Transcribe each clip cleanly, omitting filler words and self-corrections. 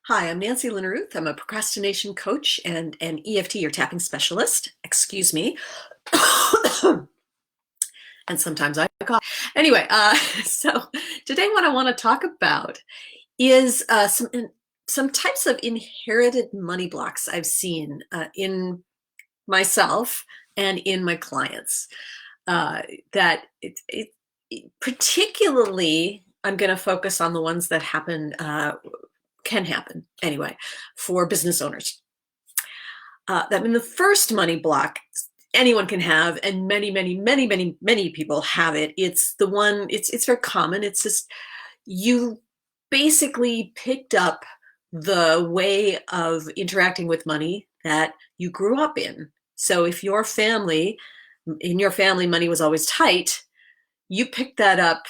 Hi, I'm Nancy Linaruth. I'm a procrastination coach and an EFT or tapping specialist. Excuse me. And sometimes I cough. Anyway, so today what I want to talk about is some types of inherited money blocks I've seen in myself and in my clients. That particularly, I'm going to focus on the ones that can happen anyway, for business owners. The first money block anyone can have, and many people have it. It's the one, it's very common. It's just you basically picked up the way of interacting with money that you grew up in. So if in your family, money was always tight, you picked that up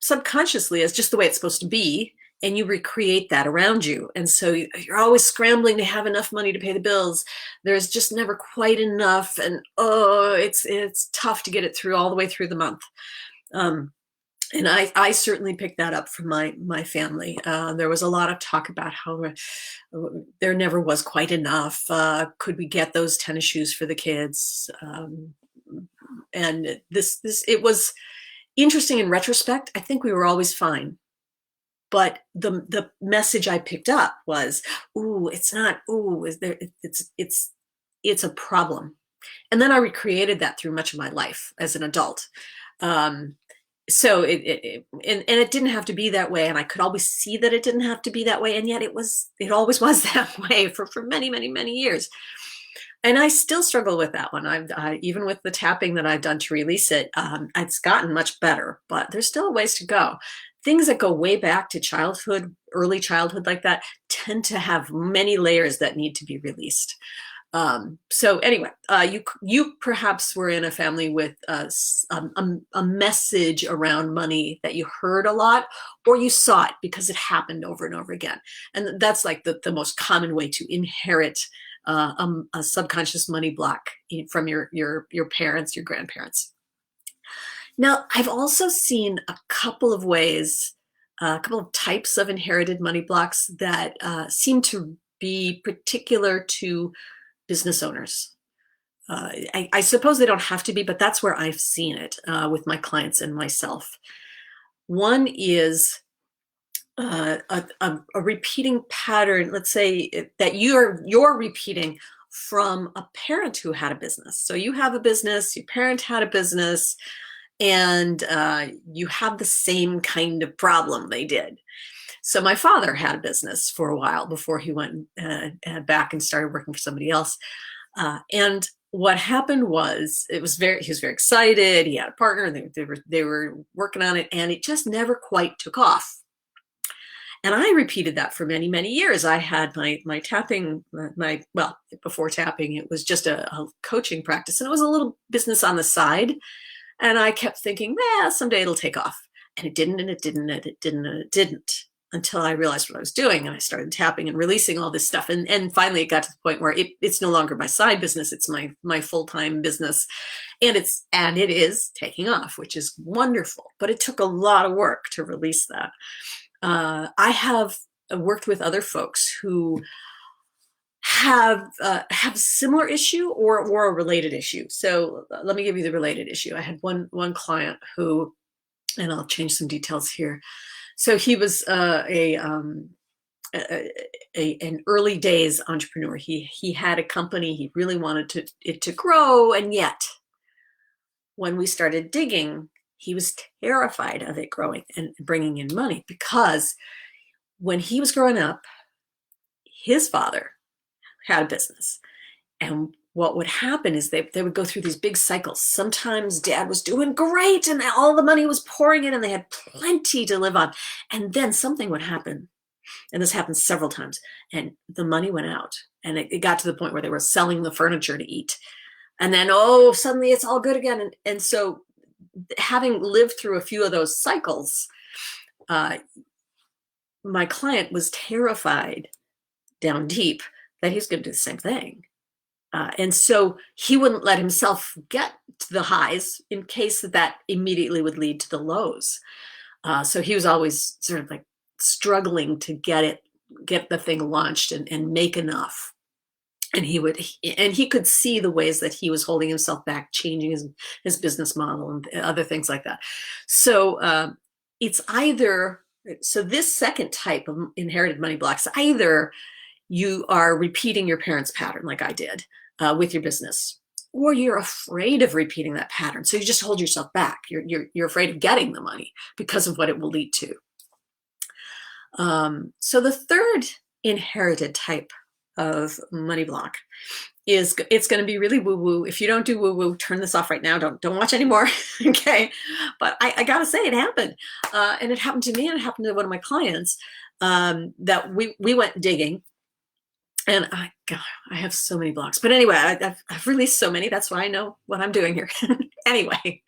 subconsciously as just the way it's supposed to be, and you recreate that around you. And so you're always scrambling to have enough money to pay the bills. There's just never quite enough, and it's tough to get it through all the way through the month. And I certainly picked that up from my family. There was a lot of talk about how there never was quite enough. Could we get those tennis shoes for the kids? And it was interesting in retrospect. I think we were always fine. But the message I picked up was, "Ooh, it's not. Ooh, is there? It's a problem." And then I recreated that through much of my life as an adult. So it didn't have to be that way, and I could always see that it didn't have to be that way, and yet it always was that way for many years. And I still struggle with that one. Even with the tapping that I've done to release it, it's gotten much better, but there's still a ways to go. Things that go way back to childhood, early childhood like that, tend to have many layers that need to be released. So anyway, you perhaps were in a family with a message around money that you heard a lot, or you saw it because it happened over and over again. And that's like the most common way to inherit a subconscious money block from your parents, your grandparents. Now, I've also seen a couple of ways, a couple of types of inherited money blocks that seem to be particular to business owners. I suppose they don't have to be, but that's where I've seen it with my clients and myself. One is a repeating pattern. Let's say that you're repeating from a parent who had a business. So you have a business, your parent had a business, and you have the same kind of problem they did. So my father had a business for a while before he went back and started working for somebody else. And what happened was, he was very excited. He had a partner, and they were working on it, and it just never quite took off. And I repeated that for many years. I had my tapping, before tapping, it was just a coaching practice, and it was a little business on the side. And I kept thinking, someday it'll take off. And it didn't, and it didn't, and it didn't, and it didn't, until I realized what I was doing, and I started tapping and releasing all this stuff. And finally it got to the point where it's no longer my side business, it's my full-time business. And it is taking off, which is wonderful. But it took a lot of work to release that. I have worked with other folks who have similar issue or a related issue. So let me give you the related issue. I had one client who, and I'll change some details here. So he was an early days entrepreneur. He had a company. He really wanted it to grow, and yet when we started digging, he was terrified of it growing and bringing in money, because when he was growing up, his father had a business. And what would happen is they would go through these big cycles. Sometimes dad was doing great and all the money was pouring in and they had plenty to live on. And then something would happen. And this happened several times. And the money went out. And it got to the point where they were selling the furniture to eat. And then, suddenly it's all good again. And so having lived through a few of those cycles, my client was terrified down deep that he's going to do the same thing. And so he wouldn't let himself get to the highs in case that immediately would lead to the lows. So he was always sort of like struggling to get it get the thing launched and make enough. And he could see the ways that he was holding himself back, changing his business model and other things like that. So it's either, so this second type of inherited money blocks, either you are repeating your parents' pattern like I did with your business, or you're afraid of repeating that pattern. So you just hold yourself back. You're afraid of getting the money because of what it will lead to. So the third inherited type of money block is, it's going to be really woo-woo. If you don't do woo-woo, turn this off right now. Don't watch anymore. Okay. But I gotta say, it happened. And it happened to me, and it happened to one of my clients, that we went digging. And God, I have so many blocks. But anyway, I've released so many. That's why I know what I'm doing here. Anyway,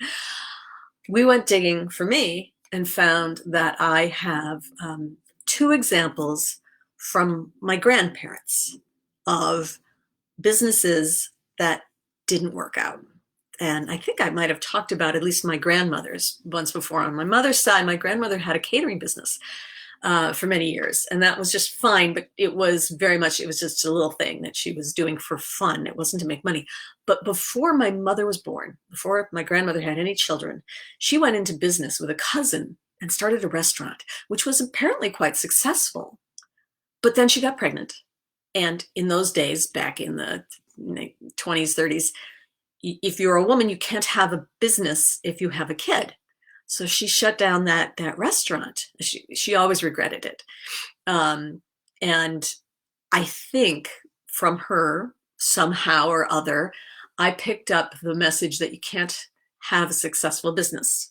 we went digging for me and found that I have 2 examples from my grandparents of businesses that didn't work out. And I think I might have talked about at least my grandmother's once before. On my mother's side, my grandmother had a catering business for many years, and that was just fine, but it was just a little thing that she was doing for fun. It wasn't to make money. But before my mother was born, before my grandmother had any children, she went into business with a cousin and started a restaurant, which was apparently quite successful. But then she got pregnant. And in those days, back in the 20s, 30s, if you're a woman, you can't have a business if you have a kid. So she shut down that restaurant. She always regretted it. And I think from her, somehow or other, I picked up the message that you can't have a successful business.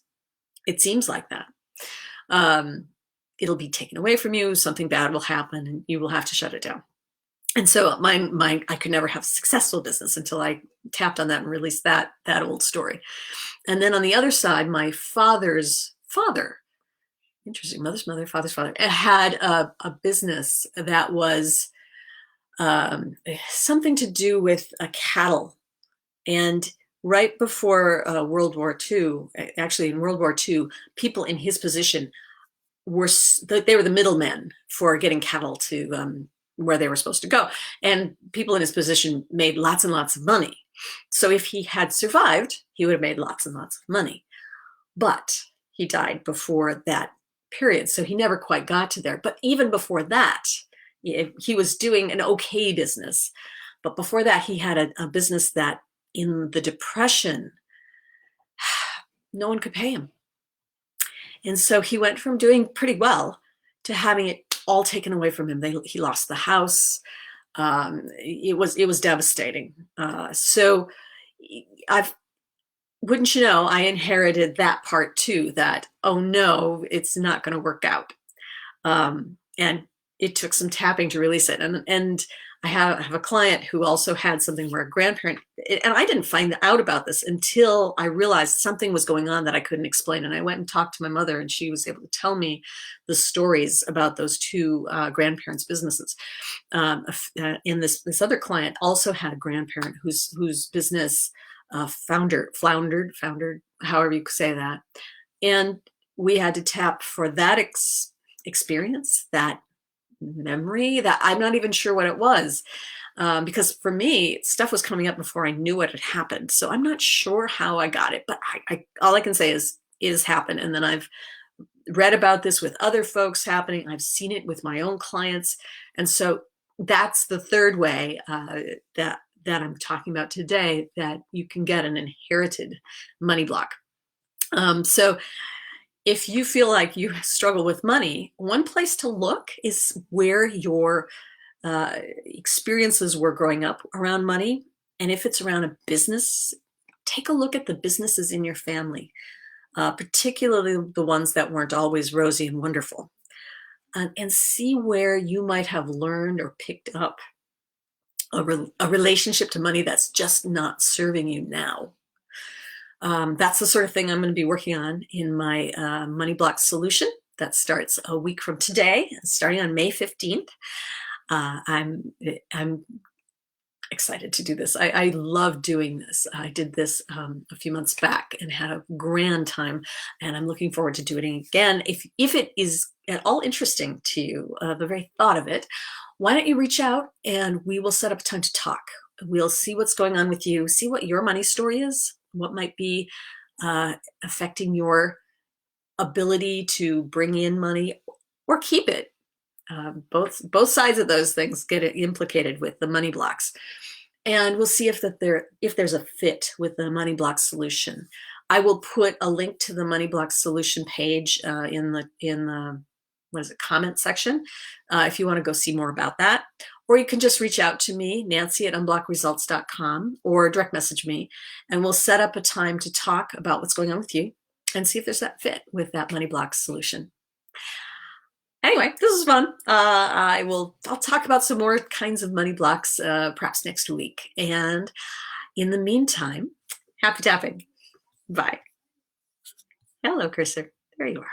It seems like that. It'll be taken away from you, something bad will happen, and you will have to shut it down. And so I could never have a successful business until I tapped on that and released that old story. And then on the other side, my father's father, interesting, mother's mother, father's father, had a business that was something to do with cattle. And right before World War II, actually in World War II, people in his position they were the middlemen for getting cattle to where they were supposed to go. And people in his position made lots and lots of money. So if he had survived, he would have made lots and lots of money. But he died before that period, so he never quite got to there. But even before that, he was doing an okay business. But before that, he had a business that in the Depression, no one could pay him. And so he went from doing pretty well to having it all taken away from him. He lost the house. It was devastating. So wouldn't you know, I inherited that part too, that, oh no, it's not going to work out. And it took some tapping to release it. And I have a client who also had something where a grandparent, and I didn't find out about this until I realized something was going on that I couldn't explain. And I went and talked to my mother, and she was able to tell me the stories about those 2 grandparents' businesses. And this other client also had a grandparent whose business floundered, however you could say that. And we had to tap for that experience, that memory, that I'm not even sure what it was, because for me, stuff was coming up before I knew what had happened. So I'm not sure how I got it, but all I can say is happened. And then I've read about this with other folks happening. I've seen it with my own clients. And so that's the third way that I'm talking about today, that you can get an inherited money block. So if you feel like you struggle with money, one place to look is where your experiences were growing up around money. And if it's around a business, take a look at the businesses in your family, particularly the ones that weren't always rosy and wonderful, and see where you might have learned or picked up a relationship to money that's just not serving you now. That's the sort of thing I'm going to be working on in my Money Block solution that starts a week from today, starting on May 15th. I'm excited to do this. I love doing this. I did this a few months back and had a grand time, and I'm looking forward to doing it again. If it is at all interesting to you, the very thought of it, why don't you reach out and we will set up a time to talk. We'll see what's going on with you, see what your money story is, what might be affecting your ability to bring in money or keep it. Both sides of those things get implicated with the money blocks, and we'll see if there's a fit with the money block solution. I will put a link to the money block solution page in the comment section if you want to go see more about that. Or you can just reach out to me, Nancy at unblockresults.com, or direct message me, and we'll set up a time to talk about what's going on with you and see if there's that fit with that money block solution. Anyway, this is fun. I'll talk about some more kinds of money blocks perhaps next week. And in the meantime, happy tapping. Bye. Hello, cursor. There you are.